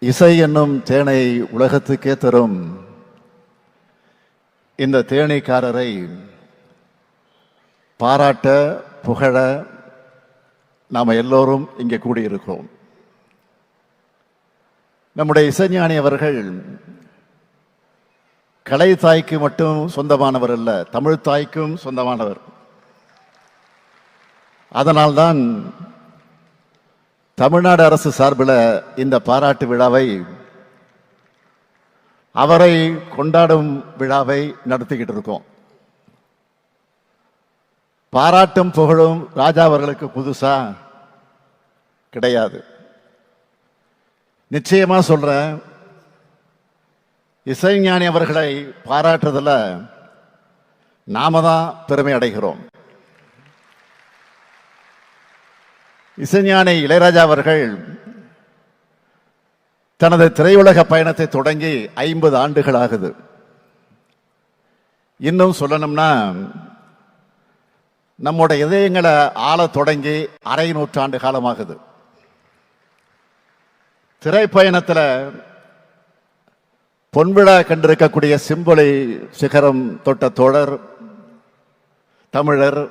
இசை என்னும் தேனை உலகத்துக்கே தரும் இந்த தேனீக்காரரை பாராட்ட புகழ நாம் எல்லோரும் இங்கே கூடியிருக்கிறோம். நம்முடைய இசைஞானி அவர்கள் கலை தாய்க்கு மட்டும் சொந்தமானவர் அல்ல, தமிழ் தாய்க்கும் சொந்தமானவர். அதனால்தான் தமிழ்நாடு அரசு சார்பில் இந்த பாராட்டு விழாவை, அவரை கொண்டாடும் விழாவை நடத்திக்கிட்டு இருக்கோம். பாராட்டும் புகழும் ராஜா அவர்களுக்கு புதுசா கிடையாது. நிச்சயமா சொல்றேன், இசைஞானி அவர்களை பாராட்டுறதுல நாம தான் பெருமை அடைகிறோம். இசைஞானி இளையராஜா அவர்கள் தனது திரையுலக பயணத்தை தொடங்கி 50 ஆண்டுகள் ஆகுது. இன்னும் சொல்லணும்னா நம்முடைய இதயங்களை ஆள தொடங்கி அரை நூற்றாண்டு காலமாகுது. திரைப்பயணத்தில் பொன்விழா கண்டிருக்கக்கூடிய சிம்பொலி சிகரம் தொட்ட தோழர் தமிழர்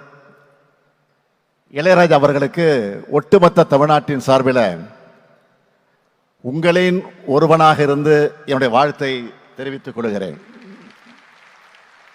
இளையராஜா அவர்களுக்கு ஒட்டுமொத்த தமிழ்நாட்டின் சார்பில் உங்களின் ஒருவனாக இருந்து என்னுடைய வாழ்த்தை தெரிவித்துக் கொள்கிறேன்.